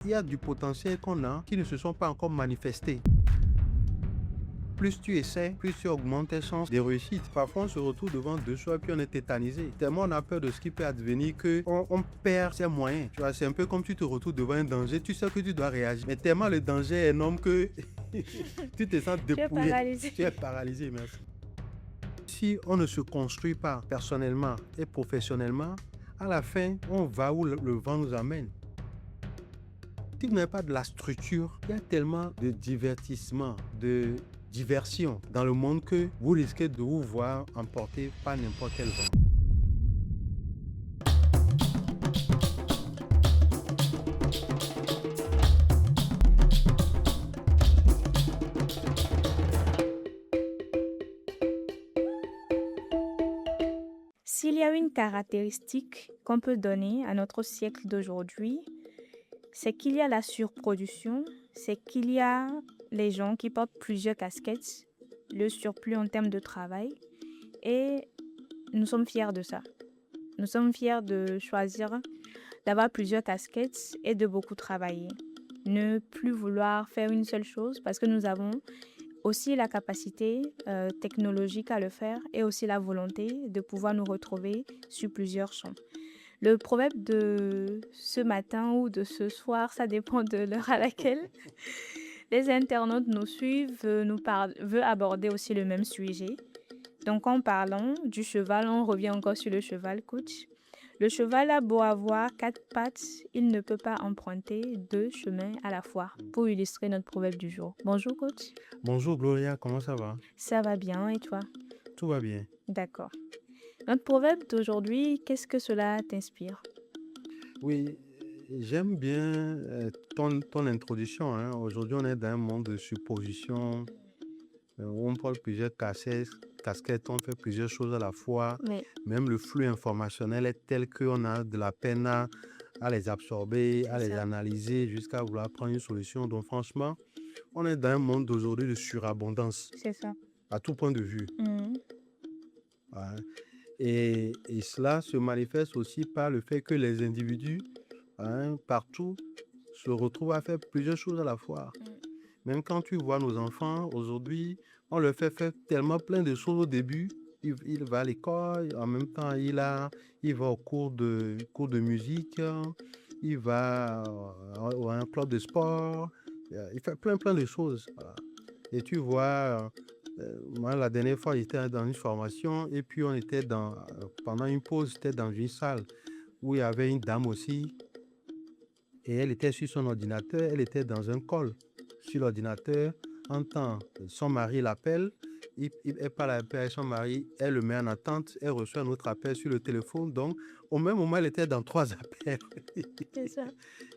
Il y a du potentiel qu'on a qui ne se sont pas encore manifestés. Plus tu essaies, plus tu augmentes tes chances de réussite. Parfois, on se retrouve devant deux choix et puis on est tétanisé. Tellement on a peur de ce qui peut advenir qu'on perd ses moyens. Tu vois, c'est un peu comme tu te retrouves devant un danger, tu sais que tu dois réagir. Mais tellement le danger est énorme que tu te sens Tu es dépouillé. paralysé. Tu es paralysé, merci. Si on ne se construit pas personnellement et professionnellement, à la fin, on va où le vent nous amène. Si vous n'avez pas de la structure, il y a tellement de divertissement, de diversion dans le monde que vous risquez de vous voir emporter par n'importe quel vent. S'il y a une caractéristique qu'on peut donner à notre siècle d'aujourd'hui, c'est qu'il y a la surproduction, c'est qu'il y a les gens qui portent plusieurs casquettes, le surplus en termes de travail, et nous sommes fiers de ça. Nous sommes fiers de choisir d'avoir plusieurs casquettes et de beaucoup travailler. Ne plus vouloir faire une seule chose parce que nous avons aussi la capacité technologique à le faire et aussi la volonté de pouvoir nous retrouver sur plusieurs champs. Le proverbe de ce matin ou de ce soir, ça dépend de l'heure à laquelle les internautes nous suivent, veut aborder aussi le même sujet. Donc en parlant du cheval, on revient encore sur le cheval, coach. Le cheval a beau avoir 4 pattes, il ne peut pas emprunter 2 chemins à la fois, pour illustrer notre proverbe du jour. Bonjour coach. Bonjour Gloria, comment ça va? Ça va bien et toi? Tout va bien. D'accord. Notre proverbe d'aujourd'hui, qu'est-ce que cela t'inspire? Oui, j'aime bien ton introduction, hein. Aujourd'hui, on est dans un monde de suppositions où on porte plusieurs casquettes, on fait plusieurs choses à la fois. Oui, Même le flux informationnel est tel qu'on a de la peine à les absorber, c'est à les ça. analyser jusqu'à vouloir prendre une solution. Donc franchement, on est dans un monde d'aujourd'hui de surabondance C'est ça. à tout point de vue. Mhm. Hein. Et cela se manifeste aussi par le fait que les individus, hein, partout, se retrouvent à faire plusieurs choses à la fois. Même quand tu vois nos enfants aujourd'hui, on leur fait faire tellement plein de choses au début. Il va à l'école, en même temps il va au cours de musique, il va à un club de sport, il fait plein de choses. Voilà. Et tu vois, moi la dernière fois j'étais dans une formation et puis on était pendant une pause, j'étais dans une salle où il y avait une dame aussi et elle était sur son ordinateur, elle était dans un call sur l'ordinateur, entend son mari l'appelle, elle parle un peu avec son mari, elle le met en attente, elle reçoit un autre appel sur le téléphone, donc au même moment elle était dans 3 appels. C'est ça.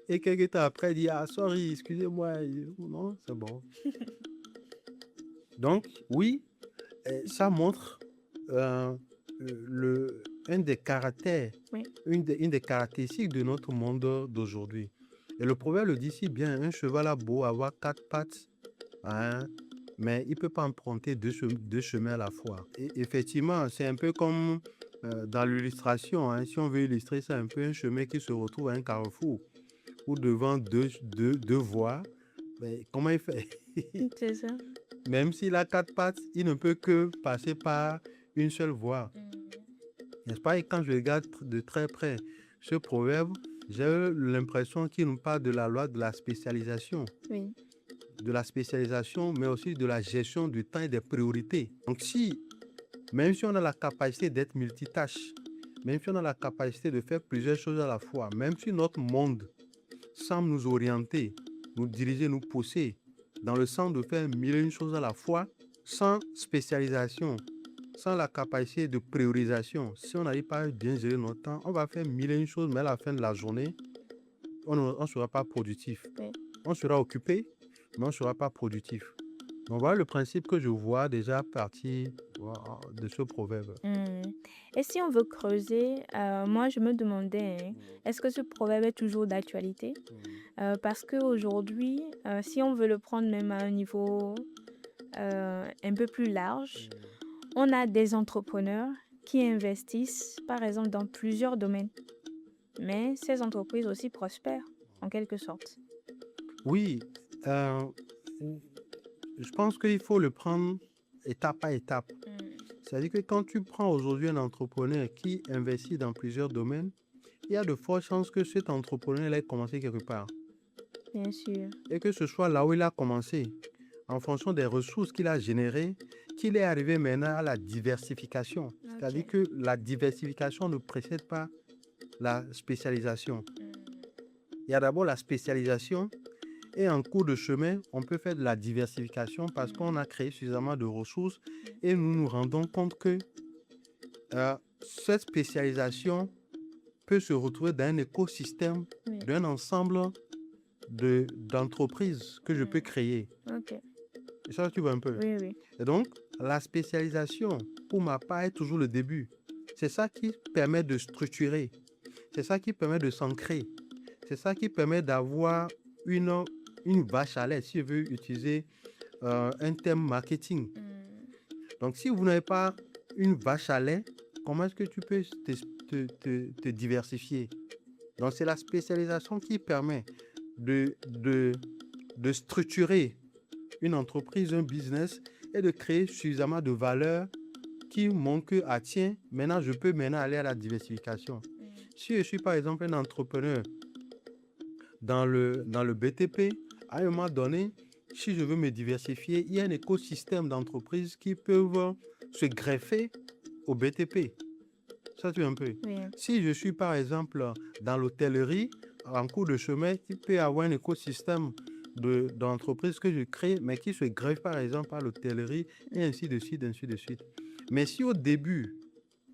Et quelques temps après, elle dit, ah sorry, excusez-moi, non, c'est bon. Donc oui, ça montre euh, un des caractères, Oui, une des caractéristiques de notre monde d'aujourd'hui. Et le proverbe le dit si bien, un cheval a beau avoir 4 pattes, hein, mais il ne peut pas emprunter deux chemins à la fois. Et effectivement, c'est un peu comme dans l'illustration, hein, si on veut illustrer ça, un peu un chemin qui se retrouve à un carrefour ou devant deux voies, mais comment il fait? c'est ça. Même s'il a 4 pattes, il ne peut que passer par une seule voie. N'est-ce pas? Et quand je regarde de très près ce proverbe, j'ai l'impression qu'il nous parle de la loi de la spécialisation. Oui, De la spécialisation, mais aussi de la gestion du temps et des priorités. Donc même si on a la capacité d'être multitâche, même si on a la capacité de faire plusieurs choses à la fois, même si notre monde semble nous orienter, nous diriger, nous pousser dans le sens de faire mille et une choses à la fois, sans spécialisation, sans la capacité de priorisation, si on n'arrive pas à bien gérer notre temps, on va faire mille et une choses, mais à la fin de la journée, on ne sera pas productif. oui. On sera occupé, mais on ne sera pas productif. Donc voilà le principe que je vois déjà partir de ce proverbe. Hmm. Et si on veut creuser, moi je me demandais, hein, est-ce que ce proverbe est toujours d'actualité? Parce qu'aujourd'hui, si on veut le prendre même à un niveau un peu plus large, on a des entrepreneurs qui investissent, par exemple, dans plusieurs domaines. Mais ces entreprises aussi prospèrent, en quelque sorte. Oui, euh, je pense qu'il faut le prendre étape par étape. C'est-à-dire que quand tu prends aujourd'hui un entrepreneur qui investit dans plusieurs domaines, il y a de fortes chances que cet entrepreneur ait commencé quelque part. Bien sûr. Et que ce soit là où il a commencé, en fonction des ressources qu'il a générées, qu'il est arrivé maintenant à la diversification. C'est-à-dire Ok. que la diversification ne précède pas la spécialisation. Il y a d'abord la spécialisation et en cours de chemin, on peut faire de la diversification parce qu'on a créé suffisamment de ressources et nous nous rendons compte que cette spécialisation peut se retrouver dans un écosystème Oui. d'un ensemble d'entreprises que je peux créer. Ok. Et ça, tu vois un peu. Oui, oui. Et donc, la spécialisation, pour ma part, est toujours le début. C'est ça qui permet de structurer. C'est ça qui permet de s'ancrer. C'est ça qui permet d'avoir une vache à lait, si je veux utiliser un terme marketing. Donc, si vous n'avez pas une vache à lait, comment est-ce que tu peux te diversifier? Donc, c'est la spécialisation qui permet de structurer une entreprise, un business et de créer suffisamment de valeur qui montre que, ah tiens, maintenant, je peux aller à la diversification. Si je suis, par exemple, un entrepreneur dans le BTP, à un moment donné, si je veux me diversifier, il y a un écosystème d'entreprises qui peuvent se greffer au BTP. Ça, tu vois un peu. Oui. Si je suis, par exemple, dans l'hôtellerie, en cours de chemin, il peut y avoir un écosystème d'entreprises que je crée, mais qui se greffe, par exemple, à l'hôtellerie, et ainsi de suite, ainsi de suite. Mais si au début,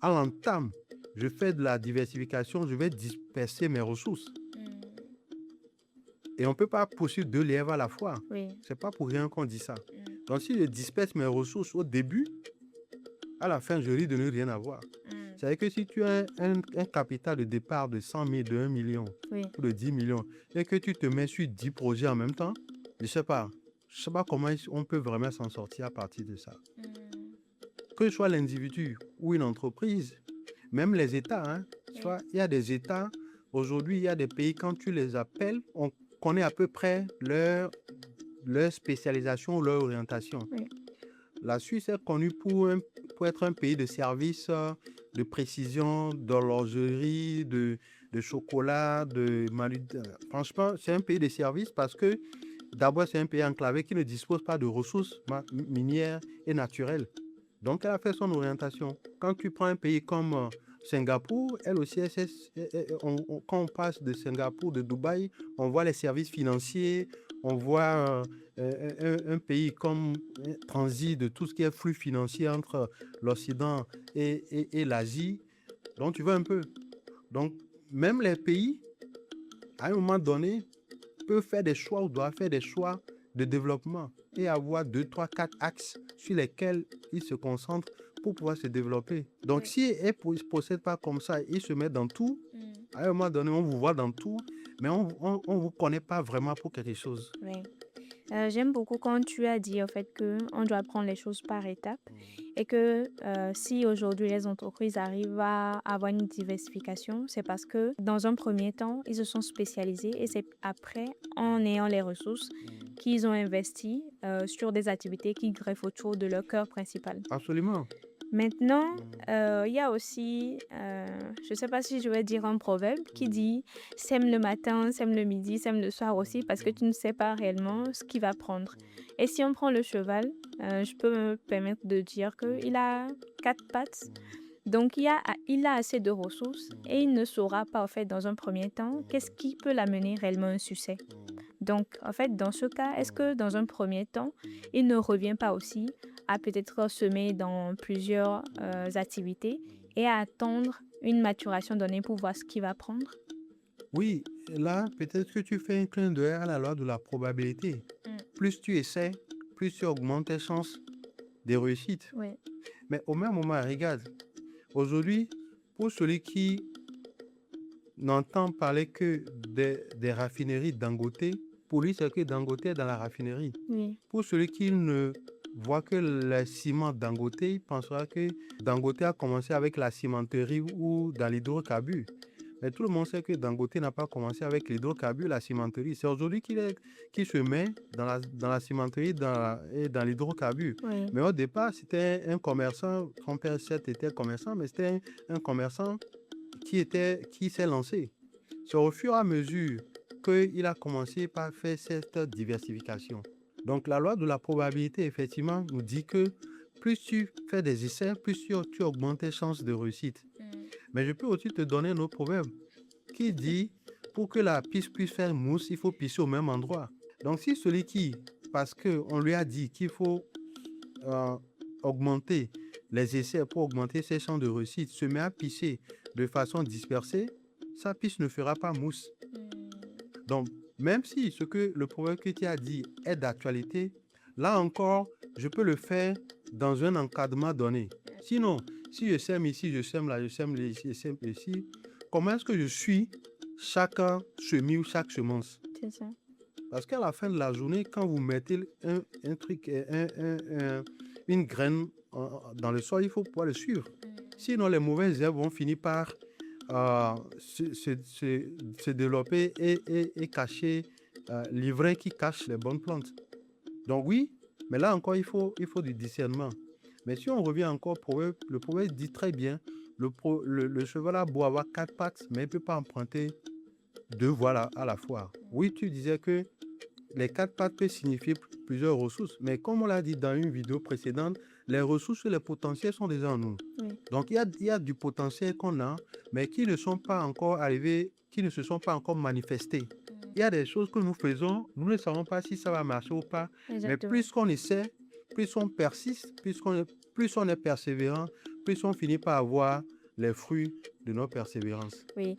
à l'entame, je fais de la diversification, je vais disperser mes ressources. Et on ne peut pas poursuivre 2 lièvres à la fois. Oui. Ce n'est pas pour rien qu'on dit ça. Donc, si je disperse mes ressources au début, à la fin, je risque de ne rien avoir. C'est-à-dire que si tu as un capital de départ de 100 000, de 1 million Oui. ou de 10 millions et que tu te mets sur 10 projets en même temps, je ne sais pas comment on peut vraiment s'en sortir à partir de ça. Que ce soit l'individu ou une entreprise, même les États, hein, tu vois, il y a des États, aujourd'hui, il y a des pays, quand tu les appelles, on connaît à peu près leur spécialisation, leur orientation. Oui. La Suisse est connue pour être un pays de services, de précision, d'horlogerie, de chocolat, franchement, c'est un pays de services parce que d'abord, c'est un pays enclavé qui ne dispose pas de ressources minières et naturelles. Donc, elle a fait son orientation. Quand tu prends un pays comme Singapour, elle aussi, quand on passe de Singapour, de Dubaï, on voit les services financiers, on voit un pays comme transit de tout ce qui est flux financier entre l'Occident et l'Asie. Donc, tu vois un peu. Donc, même les pays, à un moment donné, peuvent faire des choix ou doivent faire des choix de développement et avoir 2, 3, 4 axes sur lesquels ils se concentrent pour pouvoir se développer. Donc, si ils ne procèdent pas comme ça, ils se mettent dans tout, à un moment donné, on vous voit dans tout, mais on ne vous connaît pas vraiment pour quelque chose. Oui. J'aime beaucoup quand tu as dit au fait qu'on doit prendre les choses par étapes et que si aujourd'hui les entreprises arrivent à avoir une diversification, c'est parce que dans un premier temps, ils se sont spécialisés et c'est après, en ayant les ressources, qu'ils ont investi sur des activités qui greffent autour de leur cœur principal. Absolument. Maintenant, il y a aussi, je ne sais pas si je vais dire un proverbe qui dit « sème le matin, sème le midi, sème le soir aussi » parce que tu ne sais pas réellement ce qu'il va prendre. Et si on prend le cheval, je peux me permettre de dire qu'il a 4 pattes. Donc, il a assez de ressources et il ne saura pas, en fait, dans un premier temps, qu'est-ce qui peut l'amener réellement à un succès. Donc, en fait, dans ce cas, est-ce que dans un premier temps, il ne revient pas aussi à peut-être semer dans plusieurs activités et à attendre une maturation donnée pour voir ce qu'il va prendre? Oui, là, peut-être que tu fais un clin d'œil à la loi de la probabilité. Plus tu essaies, plus tu augmentes tes chances de réussite. Oui. Mais au même moment, regarde, aujourd'hui, pour celui qui n'entend parler que des raffineries Dangote, pour lui, c'est que Dangote est dans la raffinerie. Oui. Pour celui qui ne voit que le ciment Dangote, il pensera que Dangote a commencé avec la cimenterie ou dans l'hydrocarbure. Mais tout le monde sait que Dangote n'a pas commencé avec l'hydrocarbure, la cimenterie. C'est aujourd'hui qu'il se met dans la cimenterie et dans l'hydrocarbure. Oui. Mais au départ, c'était un commerçant. Son père, certes, était commerçant, mais c'était un commerçant qui s'est lancé. C'est au fur et à mesure qu'il a commencé par faire cette diversification. Donc, la loi de la probabilité, effectivement, nous dit que plus tu fais des essais, plus tu augmentes tes chances de réussite. Mais je peux aussi te donner un autre proverbe qui dit, pour que la pisse puisse faire mousse, il faut pisser au même endroit. Donc, si celui qui, parce qu'on lui a dit qu'il faut augmenter les essais pour augmenter ses chances de réussite, se met à pisser de façon dispersée, sa pisse ne fera pas mousse. Donc, même si ce que le proverbe que tu as dit est d'actualité, là encore, je peux le faire dans un encadrement donné. Sinon, si je sème ici, je sème là, je sème ici, comment est-ce que je suis chaque semis ou chaque semence? C'est ça. Parce qu'à la fin de la journée, quand vous mettez une graine dans le sol, il faut pouvoir le suivre. Sinon, les mauvaises herbes vont finir par se développer et cacher l'ivraie qui cache les bonnes plantes. Donc oui, mais là encore, il faut du discernement. Mais si on revient encore au proverbe, le proverbe dit très bien, le cheval a beau avoir 4 pattes, mais il ne peut pas emprunter 2 voiles à la fois. Oui, tu disais que les 4 pattes peuvent signifier plusieurs ressources, mais comme on l'a dit dans une vidéo précédente, les ressources et les potentiels sont déjà en nous. Oui. Donc, il y a du potentiel qu'on a, mais qui ne sont pas encore arrivés, qui ne se sont pas encore manifestés. Il y a des choses que nous faisons, nous ne savons pas si ça va marcher ou pas, Exactement. mais plus qu'on essaie, plus on persiste, plus on est persévérant, plus on finit par avoir les fruits de notre persévérance. Oui.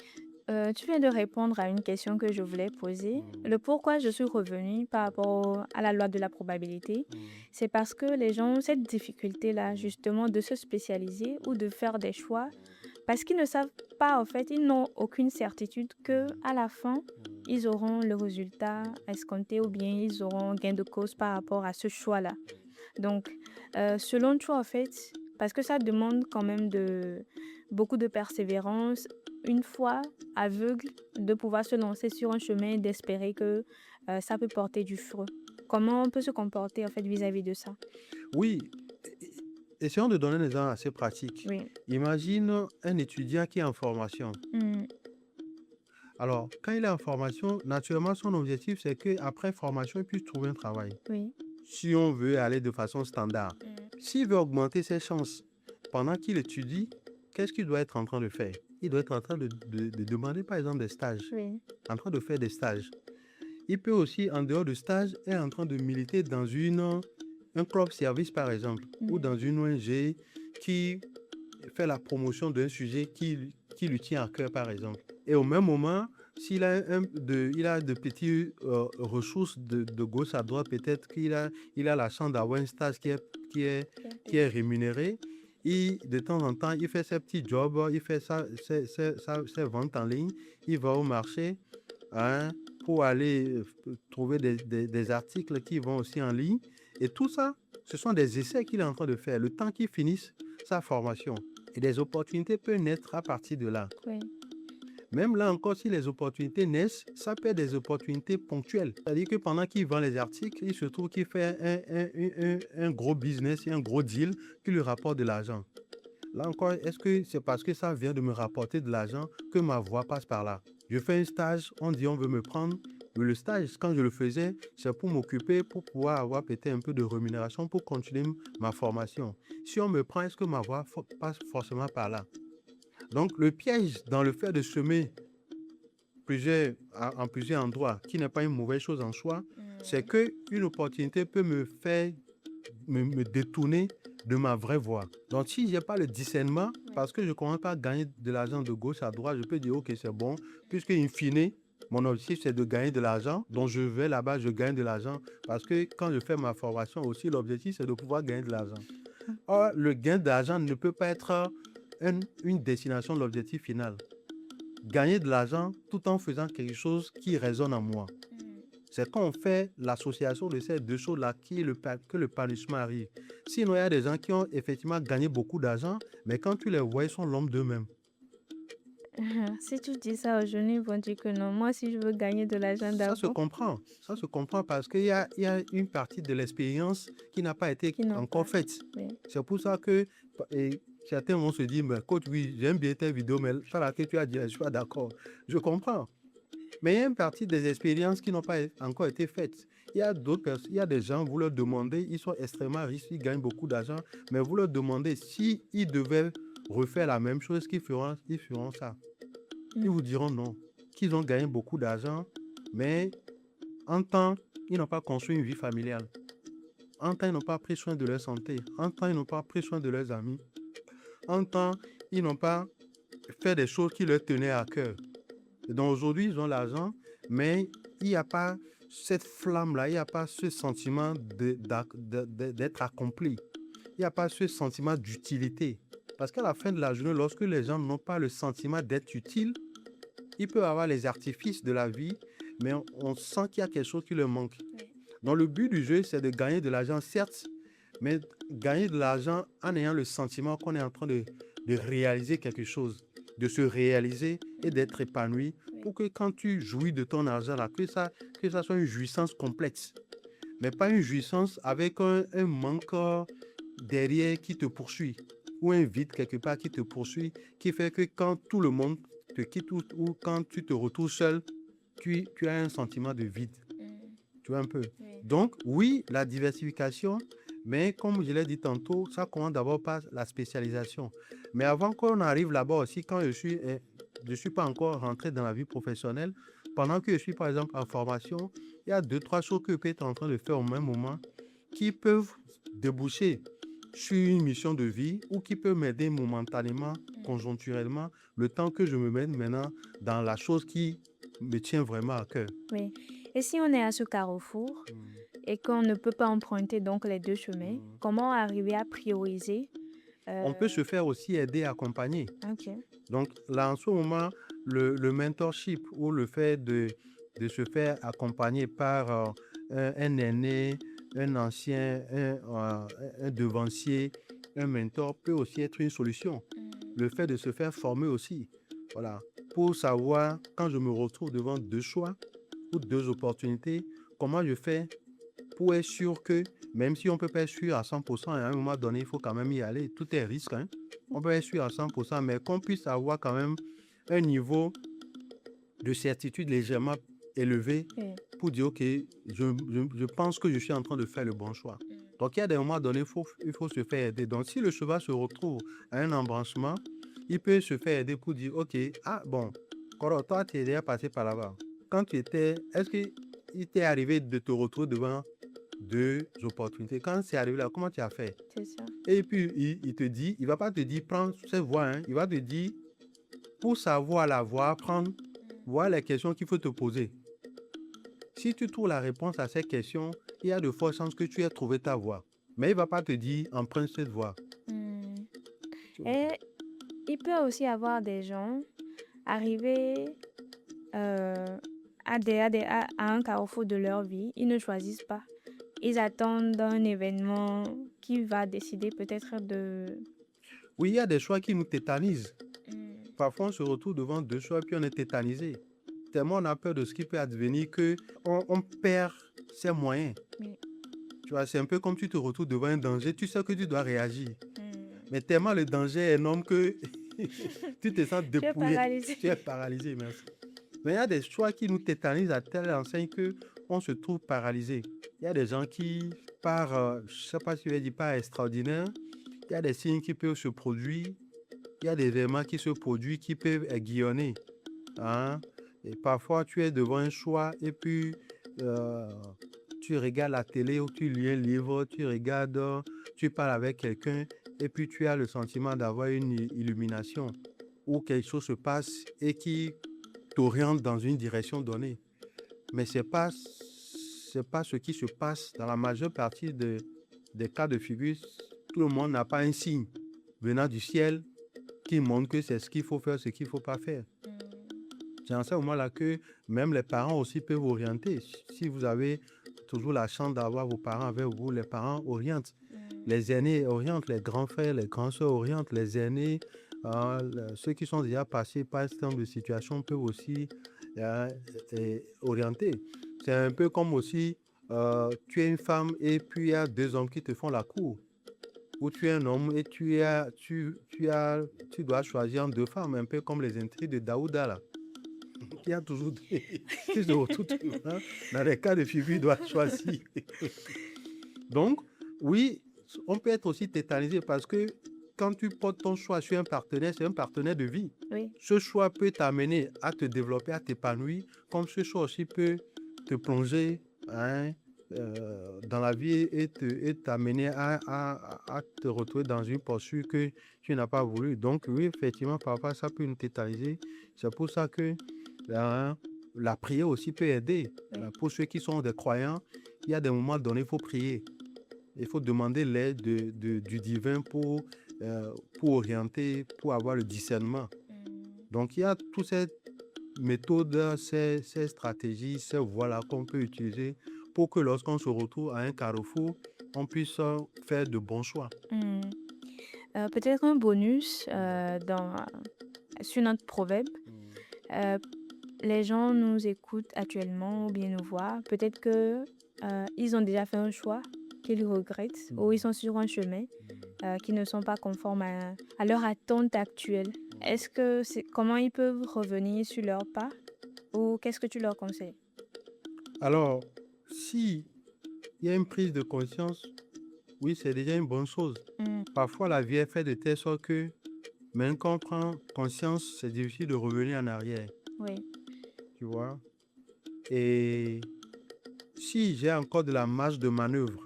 Tu viens de répondre à une question que je voulais poser. Le pourquoi je suis revenue par rapport à la loi de la probabilité, c'est parce que les gens ont cette difficulté-là, justement, de se spécialiser ou de faire des choix, parce qu'ils ne savent pas, en fait, ils n'ont aucune certitude que à la fin, ils auront le résultat escompté ou bien ils auront gain de cause par rapport à ce choix-là. Donc, selon toi, en fait, parce que ça demande quand même beaucoup de persévérance, une foi aveugle, de pouvoir se lancer sur un chemin et d'espérer que ça peut porter du fruit. Comment on peut se comporter, en fait, vis-à-vis de ça? Oui, essayons de donner un exemple assez pratique. Oui. Imagine un étudiant qui est en formation. Mm, Alors, quand il est en formation, naturellement, son objectif, c'est qu'après formation, il puisse trouver un travail. oui. Si on veut aller de façon standard. S'il veut augmenter ses chances pendant qu'il étudie, qu'est-ce qu'il doit être en train de faire? Il doit être en train de demander, par exemple, des stages, Oui. en train de faire des stages. Il peut aussi, en dehors de stage, être en train de militer dans un club service, par exemple, ou dans une ONG qui fait la promotion d'un sujet qui lui tient à cœur, par exemple. Et au même moment, s'il a il a de petites ressources de gauche à droite, peut-être il a la chance d'avoir un stage qui est rémunéré. Et de temps en temps, il fait ses petits jobs, il fait ses ventes en ligne, il va au marché pour aller trouver des articles qui vont aussi en ligne. Et tout ça, ce sont des essais qu'il est en train de faire, le temps qu'il finisse sa formation. Et des opportunités peuvent naître à partir de là. Oui. Même là encore, si les opportunités naissent, ça peut être des opportunités ponctuelles. C'est-à-dire que pendant qu'il vend les articles, il se trouve qu'il fait un gros business et un gros deal qui lui rapporte de l'argent. Là encore, est-ce que c'est parce que ça vient de me rapporter de l'argent que ma voie passe par là? Je fais un stage, on dit on veut me prendre. Mais le stage, quand je le faisais, c'est pour m'occuper, pour pouvoir avoir peut-être un peu de rémunération pour continuer ma formation. Si on me prend, est-ce que ma voie passe forcément par là? Donc, le piège dans le fait de semer en plusieurs endroits, qui n'est pas une mauvaise chose en soi, c'est qu'une opportunité peut me faire me détourner de ma vraie voie. Donc, si je n'ai pas le discernement, parce que je ne commence pas à gagner de l'argent de gauche à droite, je peux dire, OK, c'est bon, puisque in fine, mon objectif, c'est de gagner de l'argent. Donc, je vais là-bas, je gagne de l'argent. Parce que quand je fais ma formation aussi, l'objectif, c'est de pouvoir gagner de l'argent. Or, le gain d'argent ne peut pas être une destination de l'objectif final. Gagner de l'argent tout en faisant quelque chose qui résonne en moi. C'est quand on fait l'association de ces deux choses-là que le panissement arrive. Sinon, il y a des gens qui ont effectivement gagné beaucoup d'argent, mais quand tu les vois, ils sont l'homme d'eux-mêmes. Si tu dis ça aux jeunes, ils vont dire que non. Moi, si je veux gagner de l'argent d'abord, Ça se comprend parce qu'il y a une partie de l'expérience qui n'a pas été qui n'ont encore pas. faite. Oui. C'est pour ça que certains vont se dire, mais coach, oui, j'aime bien tes vidéos, mais ça là que tu as dit, je suis pas d'accord. Je comprends. Mais il y a une partie des expériences qui n'ont pas encore été faites. Il y a d'autres personnes, il y a des gens, vous leur demandez, ils sont extrêmement riches, ils gagnent beaucoup d'argent, mais vous leur demandez s'ils devaient refaire la même chose, ils feront ça. Ils vous diront non, qu'ils ont gagné beaucoup d'argent, mais en temps, ils n'ont pas construit une vie familiale. En temps, ils n'ont pas pris soin de leur santé. En temps, ils n'ont pas pris soin de leurs amis. En temps, ils n'ont pas fait des choses qui leur tenaient à cœur. Et donc aujourd'hui, ils ont l'argent, mais il n'y a pas cette flamme-là, il n'y a pas ce sentiment d'être accompli. Il n'y a pas ce sentiment d'utilité. Parce qu'à la fin de la journée, lorsque les gens n'ont pas le sentiment d'être utiles, ils peuvent avoir les artifices de la vie, mais on sent qu'il y a quelque chose qui leur manque. Oui. Donc le but du jeu, c'est de gagner de l'argent, certes, mais gagner de l'argent en ayant le sentiment qu'on est en train de réaliser quelque chose, de se réaliser et d'être épanoui, pour que quand tu jouis de ton argent, là, que ça soit une jouissance complète, mais pas une jouissance avec un manque derrière qui te poursuit, ou un vide quelque part qui te poursuit, qui fait que quand tout le monde te quitte ou quand tu te retrouves seul, tu as un sentiment de vide. Tu vois un peu. Oui. Donc, oui, la diversification, mais comme je l'ai dit tantôt, ça commence d'abord par la spécialisation. Mais avant qu'on arrive là-bas aussi, quand je suis pas encore rentré dans la vie professionnelle, pendant que je suis par exemple en formation, il y a 2-3 choses que je peux être en train de faire au même moment qui peuvent déboucher sur une mission de vie ou qui peuvent m'aider momentanément, conjoncturellement, le temps que je me mette maintenant dans la chose qui me tient vraiment à cœur. Oui. Et si on est à ce carrefour et qu'on ne peut pas emprunter donc les deux chemins, comment arriver à prioriser On peut se faire aussi aider, accompagner. Ok. Donc là, en ce moment, le mentorship ou le fait de se faire accompagner par un aîné, un ancien, un devancier, un mentor peut aussi être une solution. Le fait de se faire former aussi, voilà, pour savoir quand je me retrouve devant deux choix ou deux opportunités, comment je fais pour être sûr que, même si on ne peut pas être sûr à 100%, à un moment donné, il faut quand même y aller. Tout est risque, hein. On peut être sûr à 100%, mais qu'on puisse avoir quand même un niveau de certitude légèrement élevé pour dire, OK, je pense que je suis en train de faire le bon choix. Donc, il y a des moments donnés, il faut se faire aider. Donc, si le cheval se retrouve à un embranchement, il peut se faire aider pour dire, OK, ah bon, Koro, toi, tu es déjà passé par là-bas. Quand tu étais, est-ce qu'il t'est arrivé de te retrouver devant deux opportunités? Quand c'est arrivé là, comment tu as fait? C'est ça. Et puis, il te dit, il ne va pas te dire, prends cette voie, hein. Il va te dire, pour savoir la voie, voilà les questions qu'il faut te poser. Si tu trouves la réponse à ces questions, il y a de fortes chances que tu aies trouvé ta voie. Mais il ne va pas te dire, emprunte cette voie. Et il peut aussi avoir des gens arriver à un carrefour de leur vie. Ils ne choisissent pas. Ils attendent un événement qui va décider peut-être de... Oui, il y a des choix qui nous tétanisent. Parfois, on se retrouve devant deux choix puis on est tétanisé. Tellement on a peur de ce qui peut advenir qu'on perd ses moyens. Oui. Tu vois, c'est un peu comme tu te retrouves devant un danger, tu sais que tu dois réagir. Mais tellement le danger est énorme que tu te sens dépouillé. Tu es paralysé, merci. Mais il y a des choix qui nous tétanisent à telle enseigne qu'on se trouve paralysé. Il y a des gens qui, je ne sais pas si je vais dire par extraordinaire, il y a des signes qui peuvent se produire, il y a des événements qui se produisent qui peuvent aiguillonner. Hein? Et parfois, tu es devant un choix et puis tu regardes la télé ou tu lis un livre, tu regardes, tu parles avec quelqu'un et puis tu as le sentiment d'avoir une illumination ou quelque chose se passe et qui t'oriente dans une direction donnée. Mais ce n'est pas ce qui se passe dans la majeure partie des cas de figure. Tout le monde n'a pas un signe venant du ciel qui montre que c'est ce qu'il faut faire, ce qu'il ne faut pas faire. C'est en ce moment-là que même les parents aussi peuvent orienter. Si vous avez toujours la chance d'avoir vos parents avec vous, les parents orientent. Les aînés orientent, les grands frères, les grands soeurs orientent, les aînés Ceux qui sont déjà passés par ce genre de situation peuvent aussi euh, orienter. C'est un peu comme aussi, tu es une femme et puis il y a deux hommes qui te font la cour. Ou tu es un homme et tu dois choisir entre deux femmes, un peu comme les intrigues de Daouda là. Il y a toujours des qui se retrouvent toujours, dans les cas de figure, il doit choisir. Donc, oui, on peut être aussi tétanisé parce que quand tu portes ton choix sur un partenaire, c'est un partenaire de vie. Oui. Ce choix peut t'amener à te développer, à t'épanouir, comme ce choix aussi peut te plonger dans la vie et t'amener à te retrouver dans une posture que tu n'as pas voulu. Donc oui, effectivement, parfois, ça peut nous tétaniser. C'est pour ça que la prière aussi peut aider. Oui. Pour ceux qui sont des croyants, il y a des moments donnés, il faut prier. Il faut demander l'aide du divin pour orienter, pour avoir le discernement. Donc, il y a toutes ces méthodes, ces stratégies, ces voies-là qu'on peut utiliser pour que lorsqu'on se retrouve à un carrefour, on puisse faire de bons choix. Peut-être un bonus sur notre proverbe. Les gens nous écoutent actuellement ou bien nous voient. Peut-être qu'ils ont déjà fait un choix qu'ils regrettent ou ils sont sur un chemin qui ne sont pas conformes à leur attente actuelle. Comment ils peuvent revenir sur leur pas ou qu'est-ce que tu leur conseilles? Alors, si il y a une prise de conscience, oui, c'est déjà une bonne chose. Parfois, la vie est faite de telle sorte que même quand on prend conscience, c'est difficile de revenir en arrière. Oui. Tu vois? Et si j'ai encore de la marge de manœuvre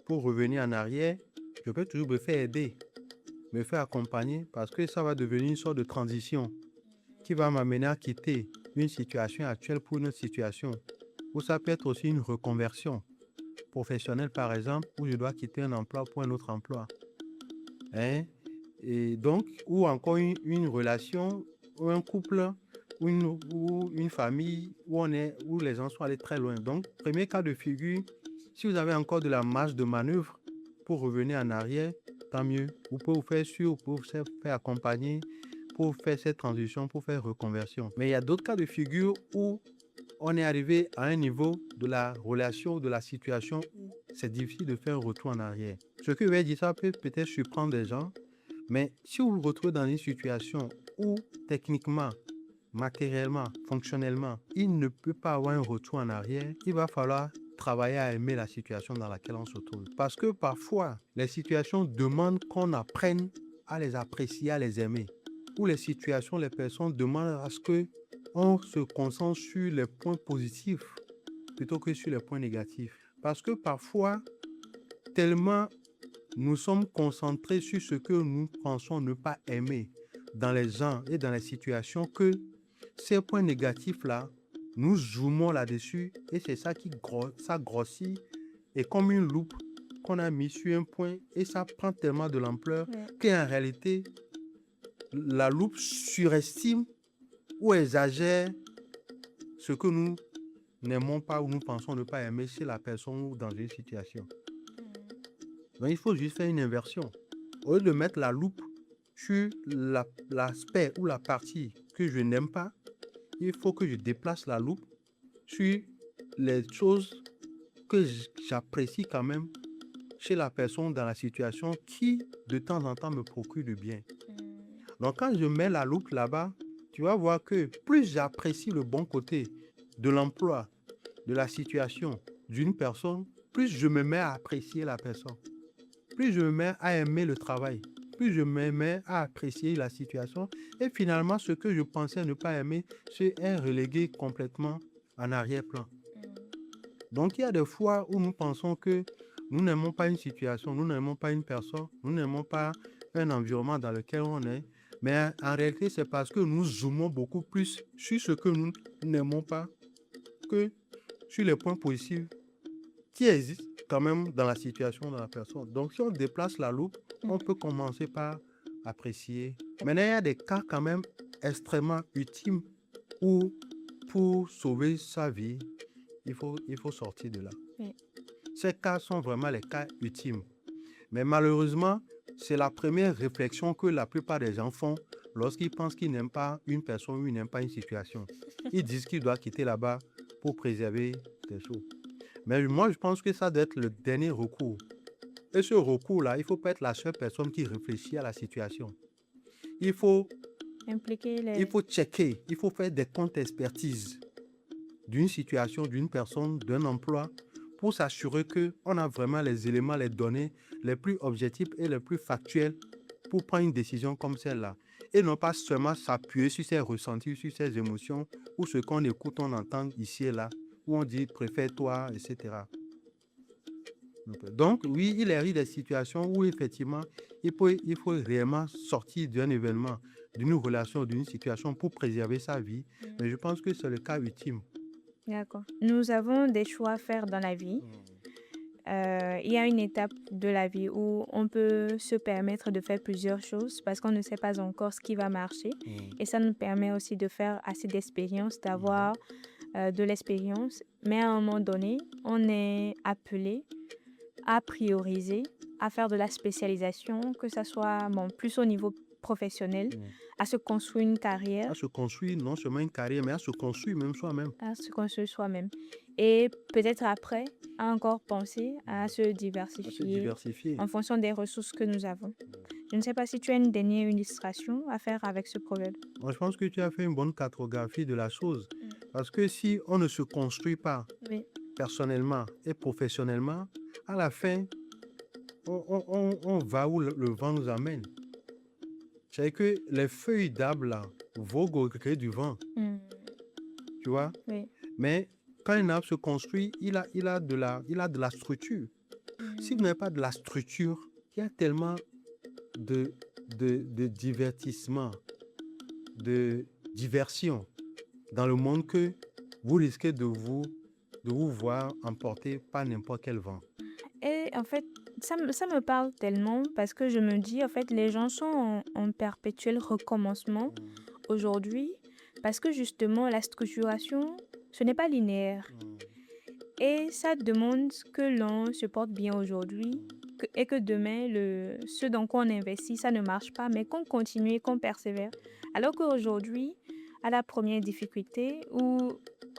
pour revenir en arrière, je peux toujours me faire aider, me faire accompagner parce que ça va devenir une sorte de transition qui va m'amener à quitter une situation actuelle pour une autre situation. Ou ça peut être aussi une reconversion professionnelle, par exemple, où je dois quitter un emploi pour un autre emploi. Et donc, ou encore une relation, ou un couple, ou une famille où les gens sont allés très loin. Donc, premier cas de figure, si vous avez encore de la marge de manœuvre pour revenir en arrière, tant mieux. Vous pouvez vous faire suivre, vous pouvez vous faire accompagner pour faire cette transition, pour faire reconversion. Mais il y a d'autres cas de figure où on est arrivé à un niveau de la relation, de la situation où c'est difficile de faire un retour en arrière. Ce que je vais dire, ça peut peut-être surprendre des gens, mais si vous vous retrouvez dans une situation où techniquement, matériellement, fonctionnellement, il ne peut pas avoir un retour en arrière, il va falloir travailler à aimer la situation dans laquelle on se trouve. Parce que parfois, les situations demandent qu'on apprenne à les apprécier, à les aimer. Ou les situations, les personnes demandent à ce qu'on se concentre sur les points positifs plutôt que sur les points négatifs. Parce que parfois, tellement nous sommes concentrés sur ce que nous pensons ne pas aimer dans les gens et dans les situations que ces points négatifs-là, nous zoomons là-dessus et c'est ça qui grossit et comme une loupe qu'on a mis sur un point et ça prend tellement de l'ampleur qu'en réalité, la loupe surestime ou exagère ce que nous n'aimons pas ou nous pensons ne pas aimer chez la personne ou dans une situation. Donc, il faut juste faire une inversion. Au lieu de mettre la loupe sur l'aspect ou la partie que je n'aime pas, il faut que je déplace la loupe sur les choses que j'apprécie quand même chez la personne dans la situation qui, de temps en temps, me procure du bien. Donc, quand je mets la loupe là-bas, tu vas voir que plus j'apprécie le bon côté de l'emploi, de la situation d'une personne, plus je me mets à apprécier la personne. Plus je me mets à aimer le travail, plus je me mets à apprécier la situation. Et finalement, ce que je pensais ne pas aimer, c'est relégué complètement en arrière-plan. Donc, il y a des fois où nous pensons que nous n'aimons pas une situation, nous n'aimons pas une personne, nous n'aimons pas un environnement dans lequel on est. Mais en réalité, c'est parce que nous zoomons beaucoup plus sur ce que nous n'aimons pas que sur les points positifs qui existent quand même dans la situation de la personne. Donc, si on déplace la loupe, on peut commencer par apprécier. Maintenant, il y a des cas quand même extrêmement ultimes où, pour sauver sa vie, il faut sortir de là. Ces cas sont vraiment les cas ultimes. Mais malheureusement, c'est la première réflexion que la plupart des gens font lorsqu'ils pensent qu'ils n'aiment pas une personne ou ils n'aiment pas une situation. Ils disent qu'ils doivent quitter là-bas pour préserver des choses. Mais moi, je pense que ça doit être le dernier recours. Et ce recours-là, il ne faut pas être la seule personne qui réfléchit à la situation. Il faut Impliquer checker, il faut faire des contre-expertises d'une situation, d'une personne, d'un emploi, pour s'assurer qu'on a vraiment les éléments, les données les plus objectifs et les plus factuels pour prendre une décision comme celle-là. Et non pas seulement s'appuyer sur ses ressentis, sur ses émotions, ou ce qu'on écoute, on entend ici et là, où on dit préfère-toi, etc. Donc, oui, il arrive des situations où effectivement, il faut réellement sortir d'un événement, d'une relation, d'une situation pour préserver sa vie. Mais je pense que c'est le cas ultime. D'accord. Nous avons des choix à faire dans la vie. Il y a une étape de la vie où on peut se permettre de faire plusieurs choses parce qu'on ne sait pas encore ce qui va marcher. Et ça nous permet aussi de faire assez d'expérience, d'avoir de l'expérience. Mais à un moment donné, on est appelé à prioriser, à faire de la spécialisation, que ça soit plus au niveau professionnel, à se construire une carrière, À se construire non seulement une carrière, mais à se construire même soi-même. à se construire soi-même. Et peut-être après, à encore penser à se diversifier en fonction des ressources que nous avons. Je ne sais pas si tu as une dernière illustration à faire avec ce proverbe. Moi, je pense que tu as fait une bonne cartographie de la chose. Parce que si on ne se construit pas Oui, personnellement et professionnellement, à la fin, on va où le vent nous amène. C'est que les feuilles d'arbre là voguent au gré du vent, tu vois. oui. Mais quand un arbre se construit, il a de la structure. Si vous n'avez pas de la structure, il y a tellement de divertissement, de diversion dans le monde que vous risquez de vous voir emporter par n'importe quel vent. Et en fait, ça me parle tellement parce que je me dis, en fait, les gens sont en perpétuel recommencement aujourd'hui parce que justement, la structuration, ce n'est pas linéaire. Et ça demande que l'on se porte bien aujourd'hui et que demain, ce dans quoi on investit, ça ne marche pas, mais qu'on continue et qu'on persévère. Alors qu'aujourd'hui, à la première difficulté où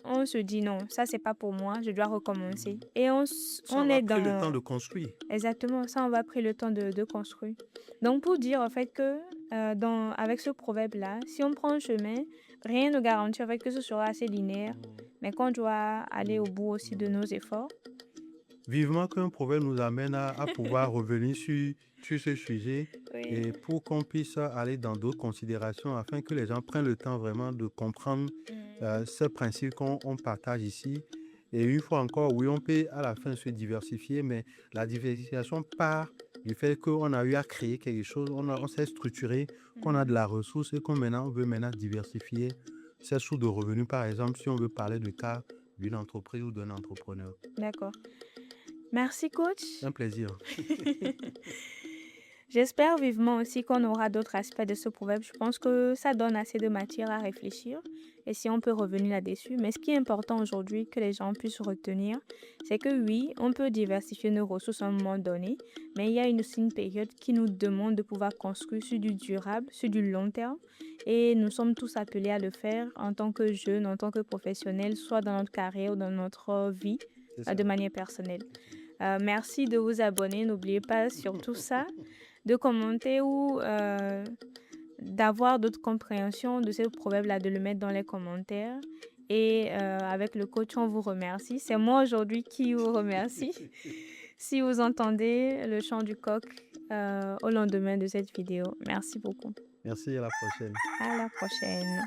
on se dit non, ça c'est pas pour moi, je dois recommencer. Et on Ça va est prendre le dans... temps de construire. Exactement, ça on va prendre le temps de construire. Donc pour dire en fait que avec ce proverbe-là, si on prend un chemin, rien ne garantit en fait que ce sera assez linéaire, mais qu'on doit aller au bout aussi de nos efforts. Vivement qu'un proverbe nous amène à pouvoir revenir sur ce sujet et pour qu'on puisse aller dans d'autres considérations afin que les gens prennent le temps vraiment de comprendre ce principe qu'on partage ici. Et une fois encore, oui, on peut à la fin se diversifier, mais la diversification part du fait qu'on a eu à créer quelque chose, on s'est structuré, qu'on a de la ressource et qu'on veut maintenant diversifier ses sources de revenus, par exemple, si on veut parler du cas d'une entreprise ou d'un entrepreneur. D'accord. Merci coach. Un plaisir. J'espère vivement aussi qu'on aura d'autres aspects de ce proverbe. Je pense que ça donne assez de matière à réfléchir et si on peut revenir là-dessus. Mais ce qui est important aujourd'hui que les gens puissent retenir, c'est que oui, on peut diversifier nos ressources à un moment donné, mais il y a aussi une période qui nous demande de pouvoir construire sur du durable, sur du long terme. Et nous sommes tous appelés à le faire en tant que jeunes, en tant que professionnels, soit dans notre carrière ou dans notre vie, de manière personnelle. Merci de vous abonner. N'oubliez pas surtout ça, de commenter ou d'avoir d'autres compréhensions de ce proverbe-là, de le mettre dans les commentaires. Et avec le coach, on vous remercie. C'est moi aujourd'hui qui vous remercie. Si vous entendez le chant du coq au lendemain de cette vidéo. Merci beaucoup. Merci, à la prochaine. À la prochaine.